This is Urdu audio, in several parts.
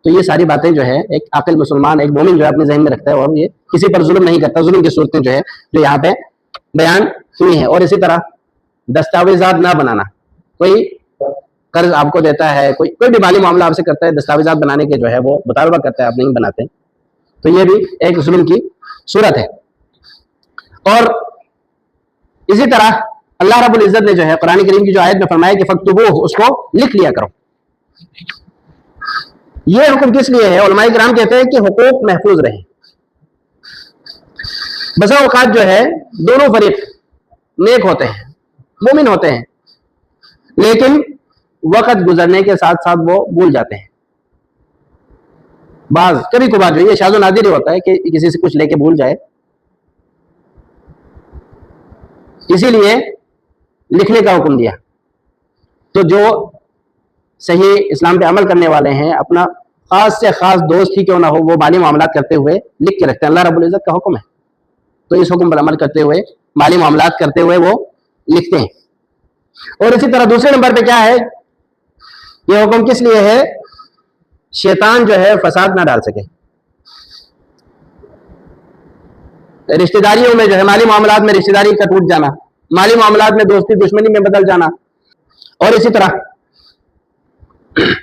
تو یہ ساری باتیں جو ہے ایک عاقل مسلمان، ایک مومن جو ہے اپنے ذہن میں رکھتا ہے، اور یہ کسی پر ظلم نہیں کرتا. ظلم کی صورتیں جو ہے جو یہاں پہ بیان ہوئی ہیں. اور اسی طرح دستاویزات نہ بنانا. کوئی قرض آپ کو دیتا ہے، کوئی بھی مالی معاملہ آپ سے کرتا ہے، دستاویزات بنانے کے جو ہے وہ مطالبہ کرتا ہے، آپ نہیں بناتے، تو یہ بھی ایک ظلم کی صورت ہے. اور اسی طرح اللہ رب العزت نے جو ہے قرآن کریم کی جو آیت میں فرمایا کہ فَاكْتُبُوهُ، اس کو لکھ لیا کرو. یہ حکم کس لیے ہے؟ علماء کرام کہتے ہیں کہ حقوق محفوظ رہیں. بسا اوقات جو ہے دونوں فریق نیک ہوتے ہیں، مومن ہوتے ہیں، لیکن وقت گزرنے کے ساتھ ساتھ وہ بھول جاتے ہیں. بعض کبھی کبھار جو یہ شاذ و نادر ہوتا ہے کہ کسی سے کچھ لے کے بھول جائے. اسی لیے لکھنے کا حکم دیا. تو جو صحیح اسلام پہ عمل کرنے والے ہیں، اپنا خاص سے خاص دوست ہی کیوں نہ ہو، وہ مالی معاملات کرتے ہوئے لکھ کے رکھتے ہیں. اللہ رب العزت کا حکم ہے، تو اس حکم پر عمل کرتے ہوئے، مالی معاملات کرتے ہوئے وہ لکھتے ہیں. اور اسی طرح دوسرے نمبر پہ کیا ہے؟ یہ حکم کس لیے ہے؟ شیطان جو ہے فساد نہ ڈال سکے. رشتہ داریوں میں جو ہے مالی معاملات میں رشتہ داری کا ٹوٹ جانا، مالی معاملات میں دوستی دشمنی میں بدل جانا، اور اسی طرح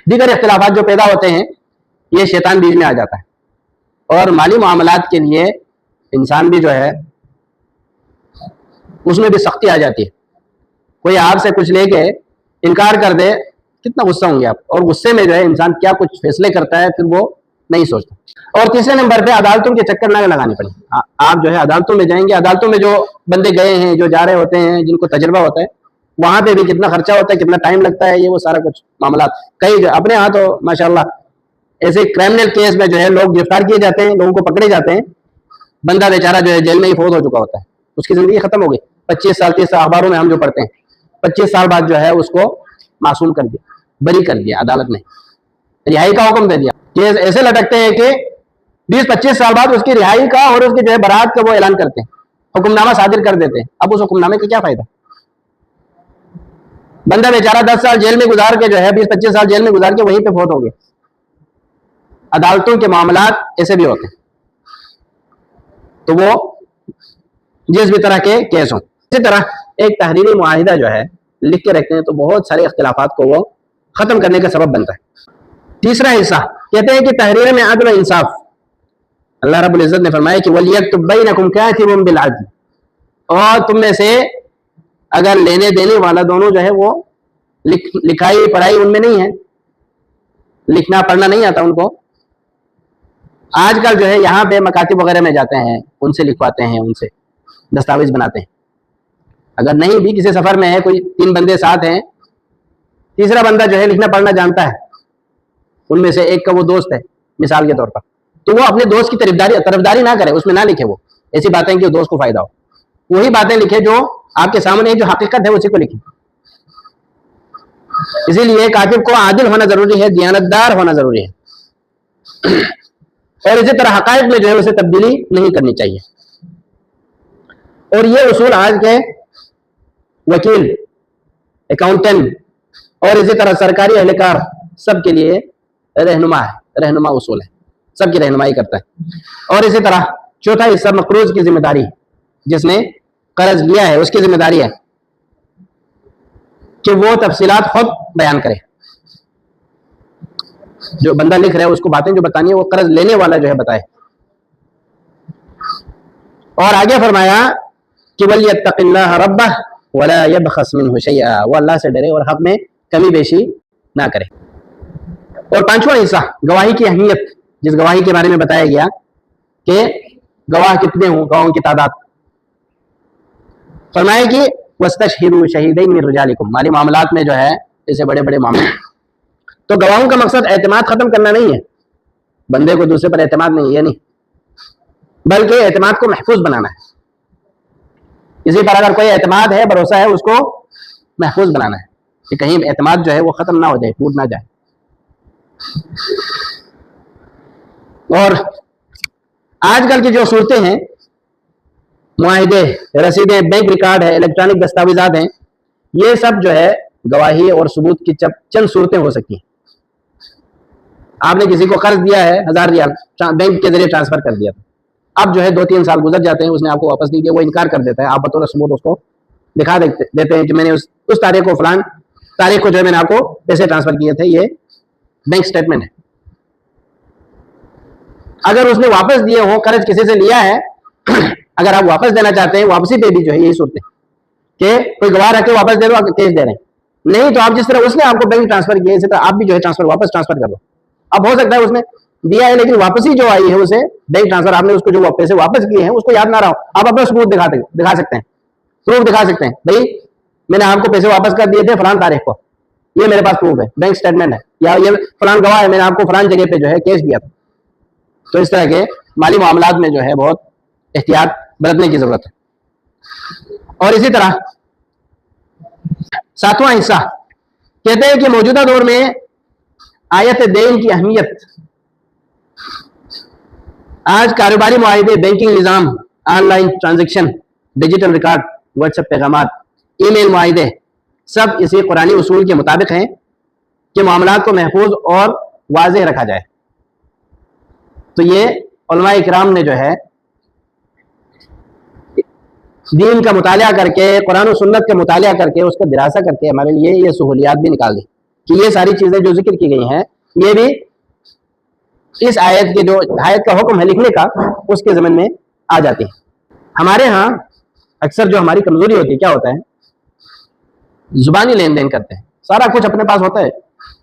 دیگر اختلافات جو پیدا ہوتے ہیں، یہ شیطان بیچ میں آ جاتا ہے. اور مالی معاملات کے لیے انسان بھی جو ہے اس میں بھی سختی آ جاتی ہے. کوئی آپ سے کچھ لے کے انکار کر دے، کتنا غصہ ہوں گے آپ. اور غصے میں جو ہے انسان کیا کچھ فیصلے کرتا ہے، پھر وہ نہیں سوچتا. اور تیسرے نمبر پہ عدالتوں کے چکر نہ لگانے پڑے. آپ جو ہے عدالتوں میں جائیں گے، عدالتوں میں جو بندے گئے ہیں، جو جا رہے ہوتے ہیں، جن کو تجربہ ہوتا ہے، وہاں پہ بھی کتنا خرچہ ہوتا ہے، کتنا ٹائم لگتا ہے، یہ وہ سارا کچھ معاملات. کئی جو اپنے ہاں تو ماشاءاللہ ایسے کرائمنل کیس میں جو ہے لوگ گرفتار کیے جاتے ہیں، لوگوں کو پکڑے جاتے ہیں. بندہ بیچارہ جو ہے جیل میں ہی فوت ہو چکا ہوتا ہے، اس کی زندگی ختم ہو گئی. 25 سال 30 سال اخباروں میں ہم جو پڑھتے ہیں، 25 سال بعد جو ہے اس کو معصوم کر دیا، بری کر دیا عدالت نے، رہائی کا حکم دے دیا. کیس ایسے لٹکتے ہیں کہ 20-25 سال بعد اس کی رہائی کا اور اس کی جو ہے برات کا وہ اعلان کرتے ہیں، حکم نامہ صادر کر دیتے ہیں. اب اس حکم نامے کا کیا فائدہ؟ بندہ بیچارہ 10 سال جیل میں گزار کے جو ہے 20-25 سال جیل میں گزار کے وہیں پہ فوت ہو گیا. عدالتوں کے معاملات ایسے بھی ہوتے ہیں، تو وہ جس بھی طرح کے کیس ہوں. اسی طرح ایک تحریری معاہدہ جو ہے لکھ کے رکھتے ہیں، تو بہت سارے اختلافات کو وہ ختم کرنے کا سبب بنتا ہے. تیسرا حصہ کہتے ہیں کہ تحریر میں عدل و انصاف. اللہ رب العزت نے فرمایا کہ وَلْيَكْتُبْ بَيْنَكُمْ كَاتِبٌ بِالْعَدْلِ، اور تم میں سے اگر لینے دینے والا دونوں جو ہے وہ لکھائی پڑھائی ان میں نہیں ہے، لکھنا پڑھنا نہیں آتا ان کو. آج کل جو ہے یہاں پہ مکاتب وغیرہ میں جاتے ہیں، ان سے لکھواتے ہیں، ان سے دستاویز بناتے ہیں. اگر نہیں بھی کسی سفر میں ہے، کوئی 3 بندے ساتھ ہیں، تیسرا بندہ جو ہے لکھنا پڑھنا جانتا ہے، ان میں سے ایک کا وہ دوست ہے مثال کے طور پر، تو وہ اپنے دوست کی طرفداری نہ کرے، اس میں نہ لکھے وہ ایسی باتیں کہ دوست کو فائدہ ہو. وہی باتیں لکھے جو آپ کے سامنے جو حقیقت ہے اسی کو لکھیں. اسی لیے کاتب کو عادل ہونا ضروری ہے، دیانتدار ہونا ضروری ہے، اور اسی طرح حقائق میں جو ہے اسے تبدیلی نہیں کرنی چاہیے. اور یہ اصول آج کے وکیل، اکاؤنٹنٹ اور اسی طرح سرکاری اہلکار سب کے لیے رہنما اصول ہے، سب کی رہنمائی کرتا ہے. اور اسی طرح چوتھا حصہ مقروض کی ذمہ داری، جس نے قرض لیا ہے اس کی ذمہ داری ہے کہ وہ تفصیلات خود بیان کرے. جو بندہ لکھ رہا ہے اس کو باتیں جو بتانی ہے وہ قرض لینے والا جو ہے بتائے. اور آگے فرمایا کہ وَلْيَتَّقِ اللَّهَ رَبَّهُ وَلَا يَبْخَسْ مِنْهُ شَيْئًا، وہ اللہ سے ڈرے اور حق میں کمی بیشی نہ کرے. اور پانچواں حصہ گواہی کی اہمیت، جس گواہی کے بارے میں بتایا گیا کہ گواہ کتنے ہوں، گواہوں کی تعداد. فرمایا کہ وَاسْتَشْهِدُوا شَهِيدَيْنِ مِنْ رِجَالِكُمْ، مالی معاملات میں جو ہے جیسے بڑے بڑے معاملے، تو گواہوں کا مقصد اعتماد ختم کرنا نہیں ہے، بندے کو دوسرے پر اعتماد نہیں، یہ نہیں، بلکہ اعتماد کو محفوظ بنانا ہے. اسی پر اگر کوئی اعتماد ہے، بھروسہ ہے، اس کو محفوظ بنانا ہے کہ کہیں اعتماد جو ہے وہ ختم نہ ہو جائے، ٹوٹ نہ جائے. اور آج کل کی جو صورتیں ہیں، معاہدے، رسیدیں، بینک ریکارڈ ہے، الیکٹرانک دستاویزات ہیں، یہ سب جو ہے گواہی اور ثبوت کی چند صورتیں ہو سکتی ہیں. آپ نے کسی کو قرض دیا ہے 1000 ریال بینک کے ذریعے ٹرانسفر کر دیا تھا، اب جو ہے 2-3 سال گزر جاتے ہیں، اس نے آپ کو واپس نہیں دیا، وہ انکار کر دیتا ہے، آپ بطور ثبوت اس کو دکھا دیتے ہیں کہ میں نے اس تاریخ کو فلان تاریخ کو جو ہے میں نے آپ کو پیسے ٹرانسفر کیے تھے، یہ بینک سٹیٹمنٹ ہے۔ اگر اس نے واپس دیے ہوں، قرض کسی سے لیا ہے، اگر آپ واپس دینا چاہتے ہیں، واپسی پہ بھی جو ہے یہی صورت ہے کہ کوئی گواہ رکھ کے واپس دے دو، آپ کیش دے رہے ہیں، نہیں تو آپ جس طرح اس نے آپ کو بینک ٹرانسفر کیا اسی طرح آپ بھی جو ہے واپس ٹرانسفر کر دو۔ اب ہو سکتا ہے اس نے دیا ہے لیکن واپسی جو آئی ہے اسے بینک ٹرانسفر، آپ نے اس کو جو پیسے واپس کیے ہیں اس کو یاد نہ رہا ہو، آپ اپنا ثبوت دکھا سکتے ہیں، پروف دکھا سکتے ہیں، بھائی میں نے آپ کو پیسے واپس کر دیے تھے فلان تاریخ کو، یہ میرے پاس پروف ہے، بینک سٹیٹمنٹ ہے، یا یہ فلان گواہ ہے، میں نے آپ کو فلان جگہ پہ جو ہے کیش دیا تھا۔ تو اس طرح کے مالی معاملات میں جو ہے بہت احتیاط برتنے کی ضرورت ہے۔ اور اسی طرح 7واں حصہ کہتے ہیں کہ موجودہ دور میں آیت دین کی اہمیت، آج کاروباری معاہدے، بینکنگ نظام، on line transaction, digital record, what's app پیغامات، ای میل معاہدے سب اسی قرآنی اصول کے مطابق ہیں کہ معاملات کو محفوظ اور واضح رکھا جائے۔ تو یہ علماء اکرام نے جو ہے دین کا مطالعہ کر کے، قرآن و سنت کا مطالعہ کر کے، اس کا دراسہ کر کے ہمارے لیے یہ سہولیات بھی نکال دی کہ یہ ساری چیزیں جو ذکر کی گئی ہیں یہ بھی اس آیت کے جو آیت کا حکم ہے لکھنے کا اس کے ضمن میں آ جاتی ہے۔ ہمارے ہاں اکثر جو ہماری کمزوری ہوتی ہے کیا ہوتا ہے، زبانی لین دین کرتے ہیں، سارا کچھ اپنے پاس ہوتا ہے،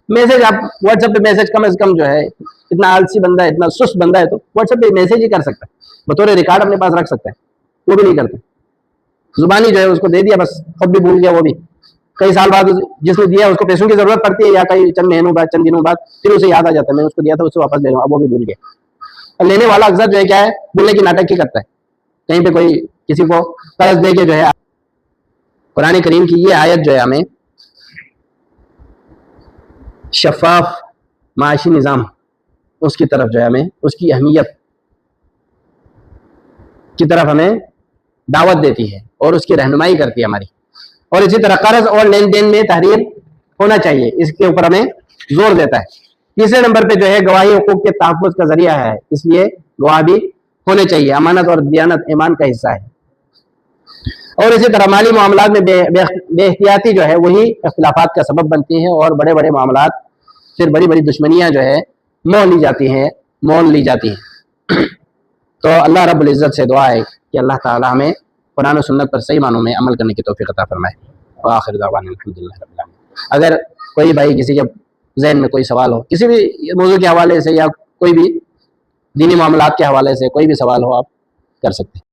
میسج آپ واٹس ایپ پہ میسج کم از کم جو ہے، اتنا آلسی بندہ ہے، اتنا سست بندہ ہے تو واٹس ایپ پہ میسج ہی کر سکتا ہے، بطور ریکارڈ اپنے پاس رکھ سکتا ہے، وہ بھی نہیں کرتے، زبانی جو ہے اس کو دے دیا بس، خود بھی بھول گیا، وہ بھی کئی سال بعد جس نے دیا اس کو پیسوں کی ضرورت پڑتی ہے، یا کئی چند مہینوں بعد، چند دنوں بعد پھر اسے یاد آ جاتا ہے میں نے اس کو دیا تھا، اسے واپس لے لوں، اب وہ بھی بھول گیا۔ اور لینے والا اکثر جو ہے کیا ہے، بولنے کی ناٹک ہی کرتا ہے، کہیں پہ کوئی کسی کو قرض دے کے جو ہے۔ قرآن کریم کی یہ آیت جو ہے ہمیں شفاف معاشی نظام اس کی طرف جو ہے ہمیں اس کی اہمیت کی طرف ہمیں دعوت دیتی ہے اور اس کی رہنمائی کرتی ہے ہماری، اور اسی طرح قرض اور لین دین میں تحریر ہونا چاہیے، اس کے اوپر ہمیں زور دیتا ہے۔ تیسرے نمبر پہ جو ہے گواہی حقوق کے تحفظ کا ذریعہ ہے، اس لیے گواہ بھی ہونے چاہیے، امانت اور دیانت ایمان کا حصہ ہے۔ اور اسی طرح مالی معاملات میں بے احتیاطی جو ہے وہی اختلافات کا سبب بنتی ہیں، اور بڑے بڑے معاملات پھر بڑی بڑی دشمنیاں جو ہے مول لی جاتی ہیں۔ تو اللہ رب العزت سے دعا ہے کہ اللہ تعالی ہمیں قرآن و سنت پر صحیح معنوں میں عمل کرنے کی توفیق عطا فرمائے۔ وآخر دعوانا الحمدللہ رب العالمین۔ اگر کوئی بھائی کسی کے ذہن میں کوئی سوال ہو کسی بھی موضوع کے حوالے سے یا کوئی بھی دینی معاملات کے حوالے سے کوئی بھی سوال ہو آپ کر سکتے ہیں۔